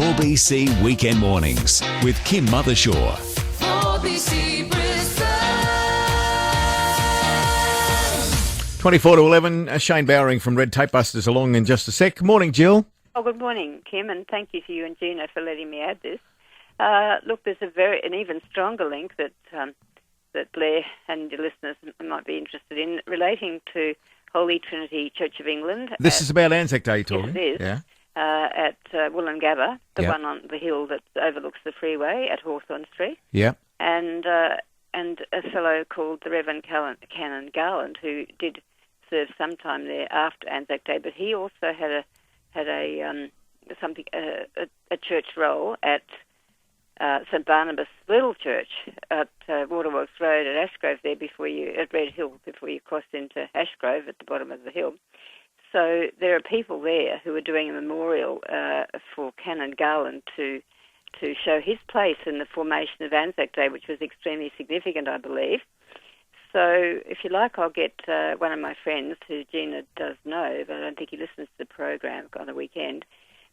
4BC Weekend Mornings with Kim Mothershaw. 4BC Brisbane. 24 to 11, Shane Bowering from Red Tape Busters along in just a sec. Morning, Jill. Oh, good morning, Kim, and thank you to you and Gina for letting me add this. Look, there's an even stronger link that Blair and your listeners might be interested in relating to Holy Trinity Church of England. This is about Anzac Day you're talking? Yes, it is. Yeah. At Wollongabba, the Yep. one on the hill that overlooks the freeway at Hawthorne Street. Yeah. And a fellow called the Reverend Canon Garland, who did serve some time there after Anzac Day, but he also had a church role at St Barnabas Little Church at Waterworks Road at Ashgrove there at Red Hill before you crossed into Ashgrove at the bottom of the hill. So there are people there who are doing a memorial for Canon Garland to show his place in the formation of Anzac Day, which was extremely significant, I believe. So if you like, I'll get one of my friends who Gina does know, but I don't think he listens to the program on the weekend.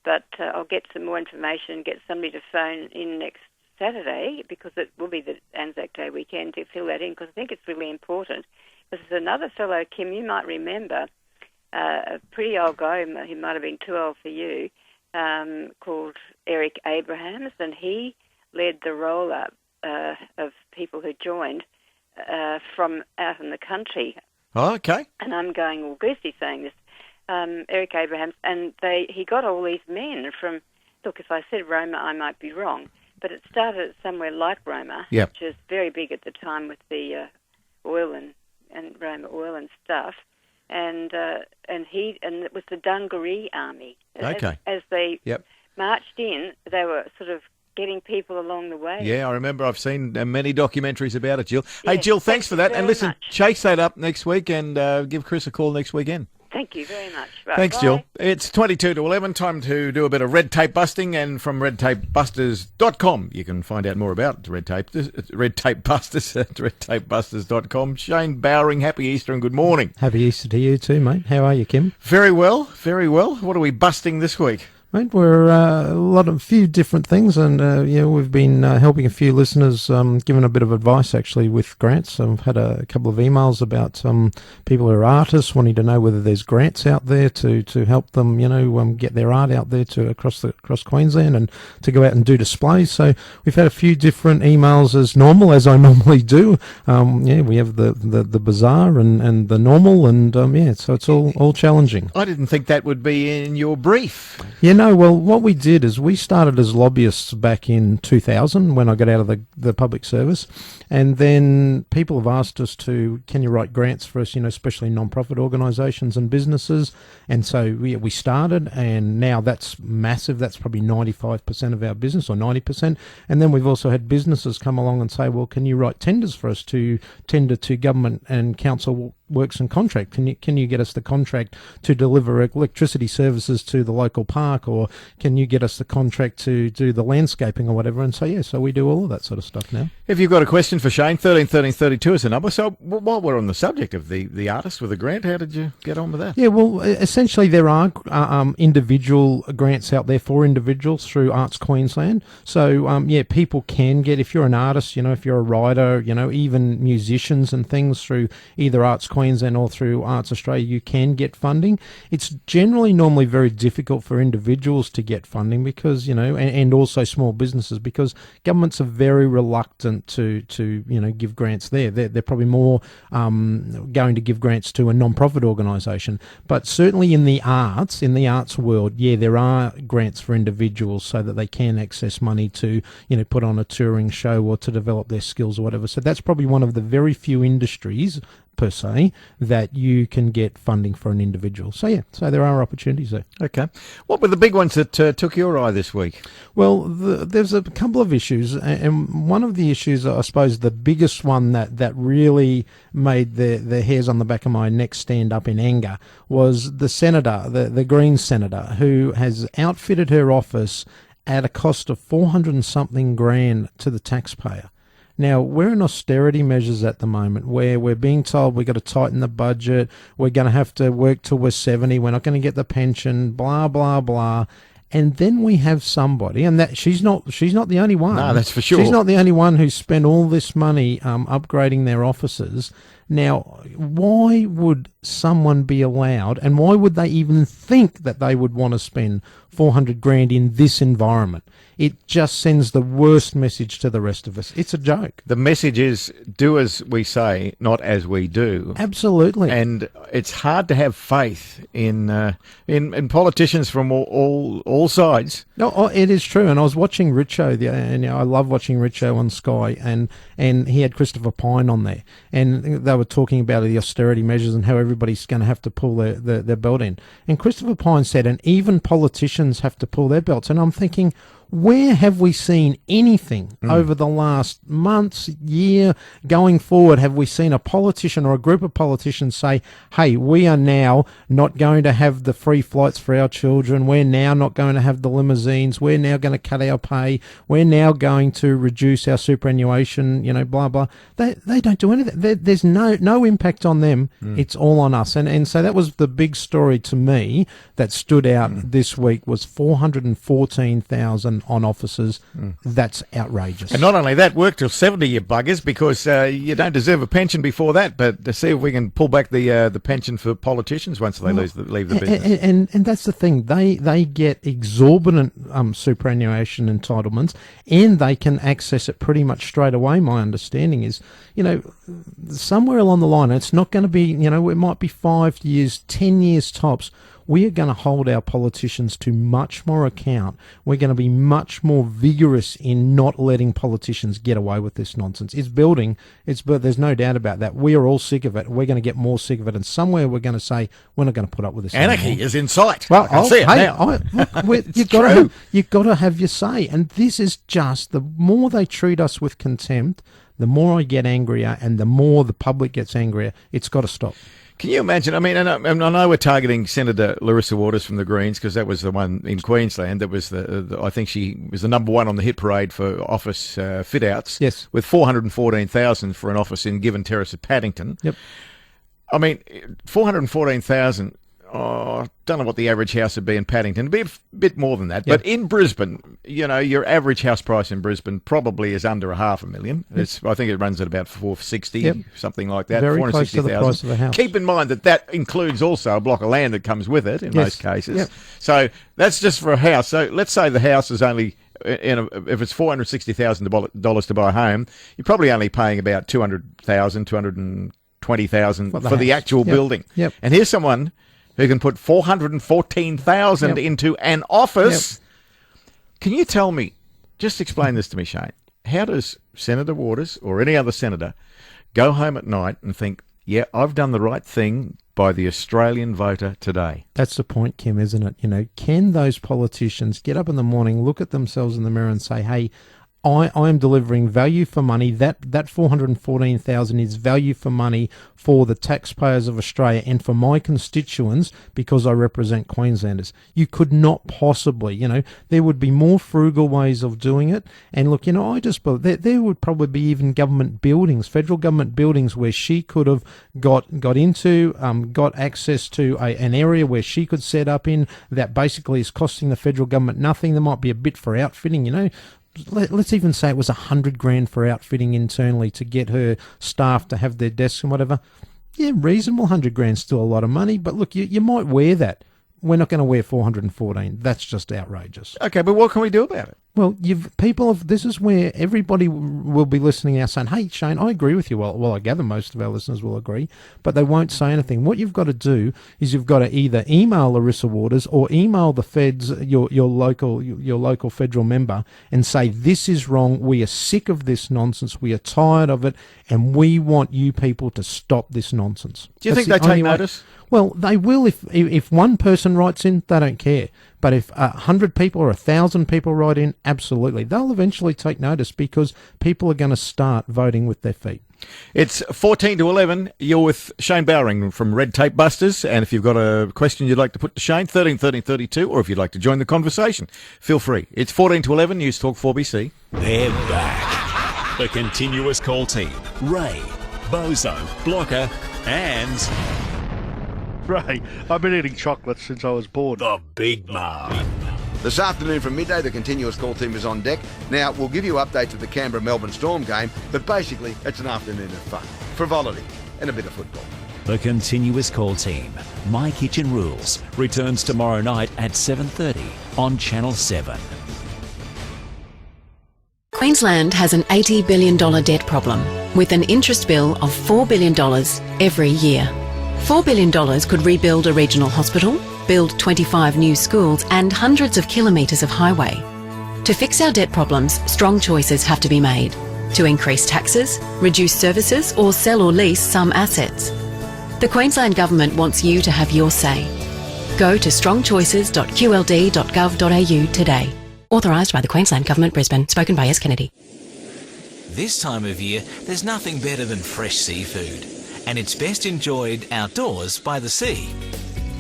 But I'll get some more information, get somebody to phone in next Saturday, because it will be the Anzac Day weekend, to fill that in, because I think it's really important. Because there's another fellow, Kim, you might remember, a pretty old guy, he might have been too old for you, called Eric Abrahams, and he led the roll-up of people who joined from out in the country. Oh, okay. And I'm going all goosey saying this. Eric Abrahams, and he got all these men from, look, if I said Roma, I might be wrong, but it started somewhere like Roma, Yep. which was very big at the time with the oil and Roma oil and stuff, and it was the Dungaree Army. Okay. As they Yep. marched in, they were sort of getting people along the way. Yeah, I remember. I've seen many documentaries about it, Jill. Yeah, Hey, Jill, thanks thank for you that. very And listen, much. chase that up next week and give Chris a call next weekend. Thank you very much. Right, Thanks, bye. Jill. It's 22 to 11, time to do a bit of red tape busting, and from redtapebusters.com you can find out more about red tape busters at redtapebusters.com. Shane Bowering, happy Easter and good morning. Happy Easter to you too, mate. How are you, Kim? Very well, very well. What are we busting this week? Mate, we're a few different things, and we've been helping a few listeners, giving a bit of advice actually with grants. I've had a couple of emails about people who are artists wanting to know whether there's grants out there to help them, get their art out there across Queensland and to go out and do displays. So we've had a few different emails as I normally do. We have the bazaar and the normal, and so it's all challenging. I didn't think that would be in your brief. Well, what we did is we started as lobbyists back in 2000 when I got out of the public service, and then people have asked us can you write grants for us, especially non-profit organisations and businesses, and so we started, and now that's massive. That's probably 95% of our business, or 90%, and then we've also had businesses come along and say, well, can you write tenders for us to tender to government and council works and contract? Can you get us the contract to deliver electricity services to the local park, or can you get us the contract to do the landscaping or whatever? And so we do all of that sort of stuff now. If you've got a question for Shane, 13 13 32 is the number. So while we're on the subject of the artist with a grant, how did you get on with that? Yeah, well, essentially there are individual grants out there for individuals through Arts Queensland. So, people can get, if you're an artist, if you're a writer, even musicians and things, through either Arts Queensland or through Arts Australia, you can get funding. It's normally very difficult for individuals to get funding because, and also small businesses, because governments are very reluctant to give grants there. They're probably more going to give grants to a non-profit organisation. But certainly in the arts world, there are grants for individuals so that they can access money to, put on a touring show or to develop their skills or whatever. So that's probably one of the very few industries per se that you can get funding for an individual. So there are opportunities there. Okay. What were the big ones that took your eye this week? Well, there's a couple of issues, and one of the issues, I suppose the biggest one that really made the hairs on the back of my neck stand up in anger, was the senator, the Green senator, who has outfitted her office at a cost of 400 and something grand to the taxpayer. Now, we're in austerity measures at the moment where we're being told we've got to tighten the budget, we're going to have to work till we're 70, we're not going to get the pension, blah, blah, blah. And then we have somebody, and that she's not the only one. No, that's for sure. She's not the only one who's spent all this money upgrading their offices. Now, why would someone be allowed, and why would they even think that they would want to spend 400 grand in this environment? It just sends the worst message to the rest of us. It's a joke. The message is do as we say, not as we do. Absolutely. And it's hard to have faith in politicians from all sides. No, it is true. And I was watching Richo, and I love watching Richo on Sky, and he had Christopher Pine on there, and they were talking about the austerity measures and how everybody's going to have to pull their belt in. And Christopher Pine said, and even politicians have to pull their belts. And I'm thinking, where have we seen anything over the last months, year, going forward? Have we seen a politician or a group of politicians say, hey, we are now not going to have the free flights for our children. We're now not going to have the limousines. We're now going to cut our pay. We're now going to reduce our superannuation, blah, blah. They don't do anything. There's no impact on them. It's all on us. And so that was the big story to me that stood out this week was 414,000 on officers. That's outrageous. And not only that, work till 70, you buggers, because you don't deserve a pension before that. But to see if we can pull back the pension for politicians once they leave the business. And that's the thing. They get exorbitant superannuation entitlements, and they can access it pretty much straight away. My understanding is, somewhere along the line, it's not going to be, it might be 5 years, 10 years tops. We are going to hold our politicians to much more account. We're going to be much more vigorous in not letting politicians get away with this nonsense. It's building. But there's no doubt about that. We are all sick of it. We're going to get more sick of it. And somewhere we're going to say, we're not going to put up with this Anarchy anymore. is in sight. Well, I can see it now. You've got to have your say. And this is just, the more they treat us with contempt, the more I get angrier, and the more the public gets angrier. It's got to stop. Can you imagine? I mean, and I know we're targeting Senator Larissa Waters from the Greens because that was the one in Queensland that was I think she was the number one on the hit parade for office fit outs. Yes. With 414,000 for an office in Given Terrace at Paddington. Yep. I mean, 414,000. Oh, I don't know what the average house would be in Paddington. It'd be a bit more than that. Yep. But in Brisbane, your average house price in Brisbane probably is under $500,000. I think it runs at about 460, something like that. Very close to the price of a house. Keep in mind that includes also a block of land that comes with it in most cases. Yep. So that's just for a house. So let's say the house is only, if it's $460,000 to buy a home, you're probably only paying about $220,000 for the actual building. Yep. And here's someone who can put 414,000 into an office. Yep. Can you tell me, just explain this to me, Shane, how does Senator Waters or any other senator go home at night and think, yeah, I've done the right thing by the Australian voter today? That's the point, Kim, isn't it? Can those politicians get up in the morning, look at themselves in the mirror and say, hey, I am delivering value for money. That 414,000 is value for money for the taxpayers of Australia and for my constituents because I represent Queenslanders. You could not possibly, there would be more frugal ways of doing it. And look, I just believe there would probably be even government buildings, federal government buildings, where she could have got into, got access to an area where she could set up in that basically is costing the federal government nothing. There might be a bit for outfitting, Let's even say it was $100,000 for outfitting internally to get her staff to have their desks and whatever. Yeah, reasonable. $100,000 still a lot of money, but look, you might wear that. We're not going to wear 414. That's just outrageous. Okay, but what can we do about it? Well, this is where everybody will be listening now saying, hey, Shane, I agree with you. Well, I gather most of our listeners will agree, but they won't say anything. What you've got to do is you've got to either email Larissa Waters or email the feds, your local federal member, and say, this is wrong. We are sick of this nonsense. We are tired of it, and we want you people to stop this nonsense. Do you think they take notice? Well, they will if one person writes in, they don't care. But if 100 people or 1,000 people write in, absolutely. They'll eventually take notice because people are going to start voting with their feet. It's 14 to 11. You're with Shane Bowering from Red Tape Busters. And if you've got a question you'd like to put to Shane, 13 13 32, or if you'd like to join the conversation, feel free. It's 14 to 11, News Talk 4BC. They're back. The continuous call team. Ray, Bozo, Blocker, and Ray, I've been eating chocolate since I was born. the Big Mark. This afternoon from midday, the continuous call team is on deck. Now, we'll give you updates of the Canberra-Melbourne Storm game, but basically, it's an afternoon of fun, frivolity, and a bit of football. The continuous call team, My Kitchen Rules, returns tomorrow night at 7:30 on Channel 7. Queensland has an $80 billion debt problem, with an interest bill of $4 billion every year. $4 billion could rebuild a regional hospital, build 25 new schools and hundreds of kilometres of highway. To fix our debt problems, strong choices have to be made. To increase taxes, reduce services or sell or lease some assets. The Queensland Government wants you to have your say. Go to strongchoices.qld.gov.au today. Authorised by the Queensland Government, Brisbane. Spoken by S. Kennedy. This time of year, there's nothing better than fresh seafood, and it's best enjoyed outdoors by the sea.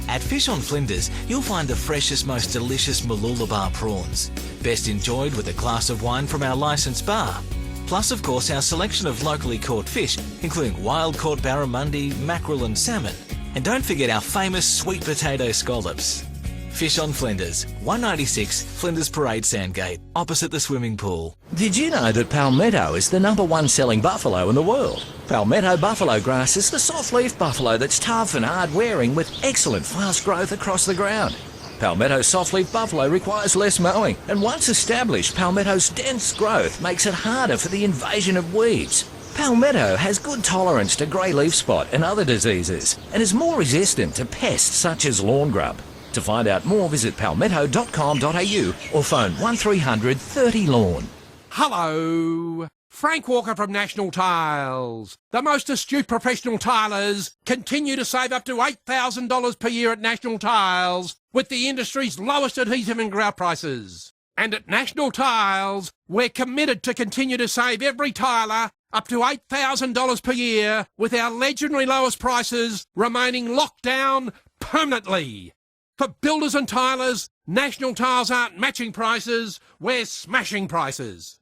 At Fish on Flinders, you'll find the freshest, most delicious Mooloolaba prawns, best enjoyed with a glass of wine from our licensed bar. Plus, of course, our selection of locally caught fish, including wild-caught barramundi, mackerel and salmon. And don't forget our famous sweet potato scallops. Fish on Flinders, 196 Flinders Parade Sandgate, opposite the swimming pool. Did you know that palmetto is the #1 selling buffalo in the world? Palmetto buffalo grass is the soft-leaf buffalo that's tough and hard-wearing with excellent fast growth across the ground. Palmetto softleaf buffalo requires less mowing, and once established, palmetto's dense growth makes it harder for the invasion of weeds. Palmetto has good tolerance to grey leaf spot and other diseases, and is more resistant to pests such as lawn grub. To find out more, visit palmetto.com.au or phone 1300 30 Lawn. Hello, Frank Walker from National Tiles. The most astute professional tilers continue to save up to $8,000 per year at National Tiles with the industry's lowest adhesive and grout prices. And at National Tiles, we're committed to continue to save every tiler up to $8,000 per year with our legendary lowest prices remaining locked down permanently. For builders and tilers, National Tiles aren't matching prices, we're smashing prices.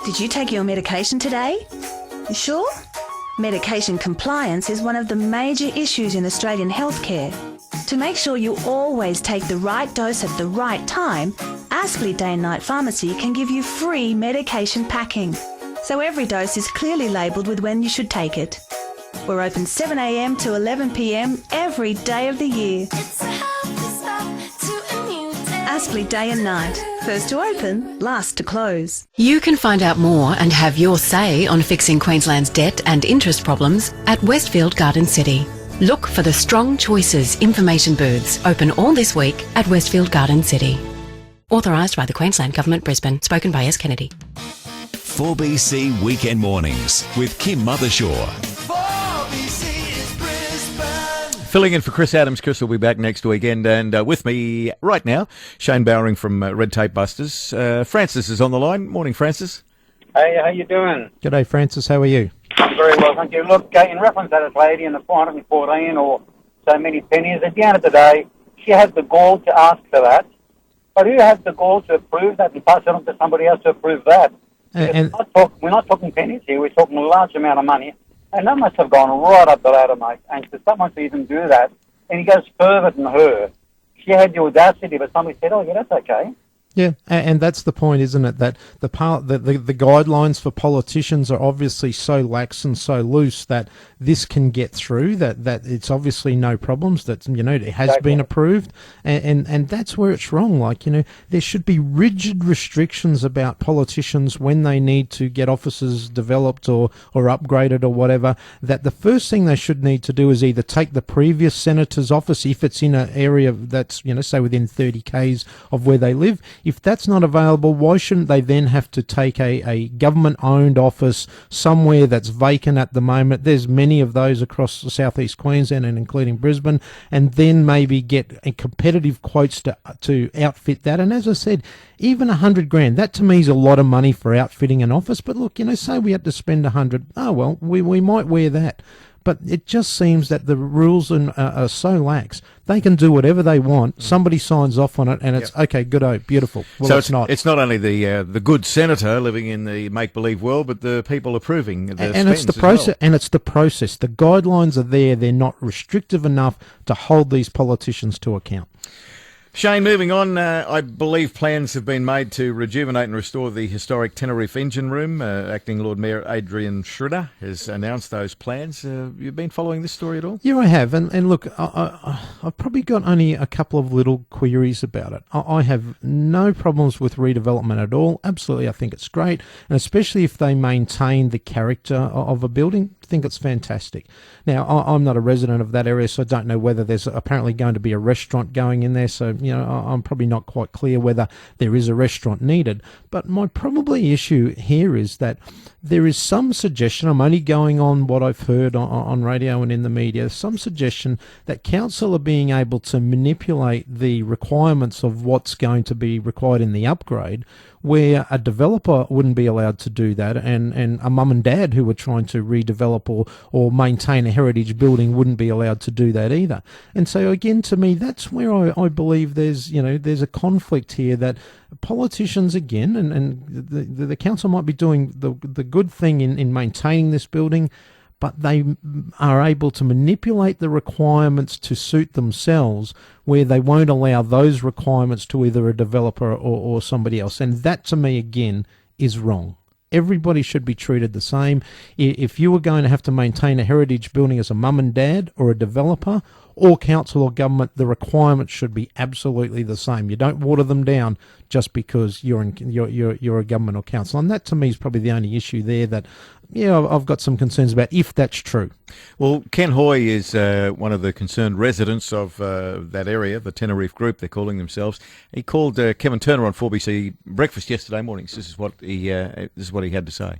Did you take your medication today? You sure? Medication compliance is one of the major issues in Australian healthcare. To make sure you always take the right dose at the right time, Aspley Day and Night Pharmacy can give you free medication packing. So every dose is clearly labelled with when you should take it. We're open 7 a.m. to 11 p.m. every day of the year. Aspley Day and Night. First to open, last to close. You can find out more and have your say on fixing Queensland's debt and interest problems at Westfield Garden City. Look for the Strong Choices information booths open all this week at Westfield Garden City. Authorised by the Queensland Government, Brisbane. Spoken by S. Kennedy. 4BC Weekend Mornings with Kim Mothershaw. Filling in for Chris Adams. Chris will be back next weekend. And with me right now, Shane Bowering from Red Tape Busters. Francis is on the line. Morning, Francis. Hey, how you doing? G'day, Francis. How are you? Very well, thank you. Look, in reference to this lady and the 414 or so many pennies, at the end of the day, she had the gall to ask for that. But who has the gall to approve that and pass it on to somebody else to approve that? And we're not talking pennies here. We're talking a large amount of money. And that must have gone right up the ladder, mate. And for someone to even do that, and he goes further than her, she had the audacity, but somebody said, oh, yeah, that's okay. Yeah, and that's the point, isn't it? That the guidelines for politicians are obviously so lax and so loose that this can get through. That it's obviously no problems. That it has been approved, and that's where it's wrong. Like there should be rigid restrictions about politicians when they need to get offices developed or upgraded or whatever. That the first thing they should need to do is either take the previous senator's office if it's in an area that's say within 30 k's of where they live. If that's not available, why shouldn't they then have to take a government-owned office somewhere that's vacant at the moment? There's many of those across southeast Queensland and including Brisbane, and then maybe get competitive quotes to outfit that. And as I said, even $100,000, that to me is a lot of money for outfitting an office. But look, say we had to spend $100,000. Oh well, we might wear that. But it just seems that the rules are so lax. They can do whatever they want. Somebody signs off on it, and it's okay. Good, beautiful. Well, so it's not. It's not only the good senator living in the make-believe world, but the people approving the and it's the process. Well. And it's the process. The guidelines are there. They're not restrictive enough to hold these politicians to account. Shane, moving on, I believe plans have been made to rejuvenate and restore the historic Tenerife engine room. Acting Lord Mayor Adrian Schroeder has announced those plans. You've been following this story at all? Yeah, I have. And look, I've probably got only a couple of little queries about it. I have no problems with redevelopment at all. Absolutely, I think it's great. And especially if they maintain the character of a building, I think it's fantastic. Now, I'm not a resident of that area, so I don't know whether there's apparently going to be a restaurant going in there. So, I'm probably not quite clear whether there is a restaurant needed. But my probably issue here is that there is some suggestion, I'm only going on what I've heard on radio and in the media, some suggestion that council are being able to manipulate the requirements of what's going to be required in the upgrade, where a developer wouldn't be allowed to do that, and a mum and dad who were trying to redevelop or maintain a heritage building wouldn't be allowed to do that either. And so again, to me, that's where I believe there's a conflict here, that politicians again, and the council might be doing the good thing in maintaining this building, but they are able to manipulate the requirements to suit themselves, where they won't allow those requirements to either a developer or somebody else. And that, to me, again, is wrong. Everybody should be treated the same. If you were going to have to maintain a heritage building as a mum and dad or a developer or council or government, the requirements should be absolutely the same. You don't water them down just because you're a government or council. And that, to me, is probably the only issue there that, I've got some concerns about, if that's true. Well, Ken Hoy is one of the concerned residents of that area, the Tenerife Group, they're calling themselves. He called Kevin Turner on 4BC Breakfast yesterday morning. This is what he had to say.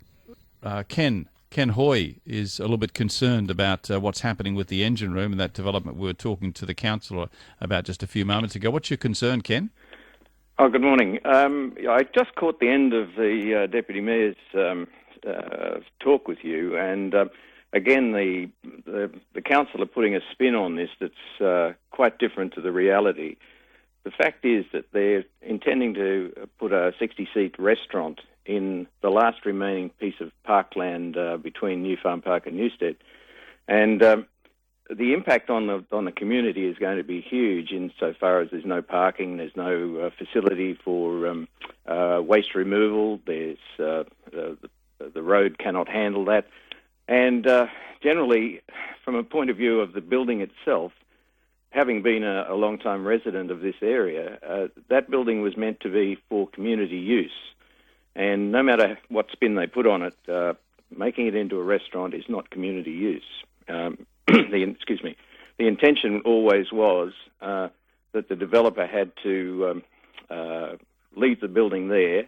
Ken Hoy is a little bit concerned about what's happening with the engine room and that development we were talking to the councillor about just a few moments ago. What's your concern, Ken? Oh, good morning. I just caught the end of the Deputy Mayor's talk with you, and again, the council are putting a spin on this that's quite different to the reality. The fact is that they're intending to put a 60-seat restaurant in the last remaining piece of parkland between New Farm Park and Newstead, and the impact on the community is going to be huge insofar as there's no parking, there's no facility for waste removal, there's the road cannot handle that, and generally, from a point of view of the building itself, having been a long-time resident of this area, that building was meant to be for community use. And no matter what spin they put on it, making it into a restaurant is not community use. The intention always was that the developer had to leave the building there,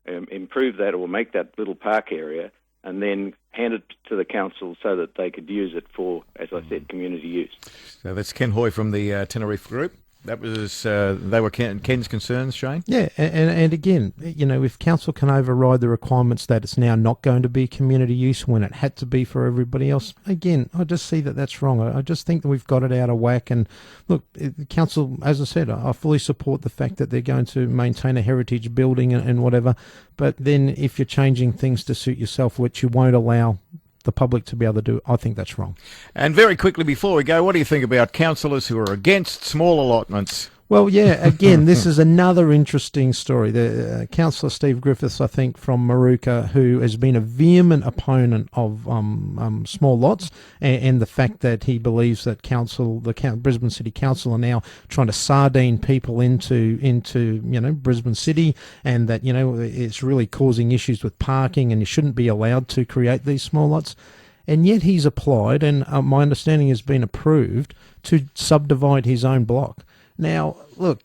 improve that or make that little park area, and then hand it to the council so that they could use it for, as I said, community use. So that's Ken Hoy from the Tenerife Group. That was they were Ken's concerns, Shane? Yeah, and again, if council can override the requirements that it's now not going to be community use when it had to be for everybody else, again, I just see that that's wrong. I just think that we've got it out of whack. And look, the council, as I said, I fully support the fact that they're going to maintain a heritage building and whatever. But then if you're changing things to suit yourself, which you won't allow the public to be able to do, I think that's wrong. And very quickly before we go, what do you think about councillors who are against small allotments? Well, yeah, again, this is another interesting story. The Councillor Steve Griffiths, I think, from Maruka, who has been a vehement opponent of small lots, and the fact that he believes that Brisbane City Council are now trying to sardine people into Brisbane City, and that it's really causing issues with parking, and you shouldn't be allowed to create these small lots. And yet he's applied, and my understanding has been approved, to subdivide his own block. Now, look,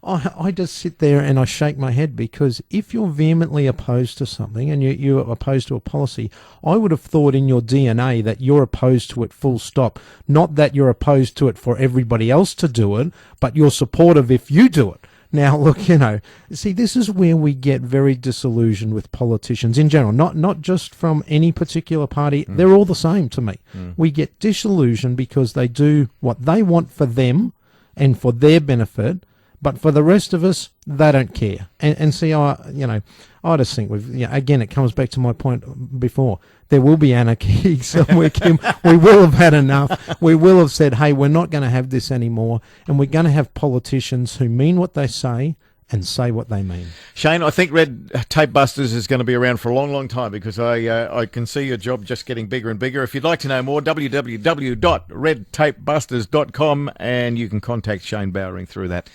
I just sit there and I shake my head, because if you're vehemently opposed to something and you're opposed to a policy, I would have thought in your DNA that you're opposed to it full stop, not that you're opposed to it for everybody else to do it, but you're supportive if you do it. Now, look, see, this is where we get very disillusioned with politicians in general, not just from any particular party. They're all the same to me. We get disillusioned because they do what they want for them and for their benefit, But for the rest of us, they don't care. And see, I just think again, it comes back to my point before. There will be anarchy somewhere, Kim. We will have had enough. We will have said, hey, we're not going to have this anymore. And we're going to have politicians who mean what they say and say what they mean. Shane, I think Red Tape Busters is going to be around for a long, long time because I can see your job just getting bigger and bigger. If you'd like to know more, www.redtapebusters.com, and you can contact Shane Bowering through that.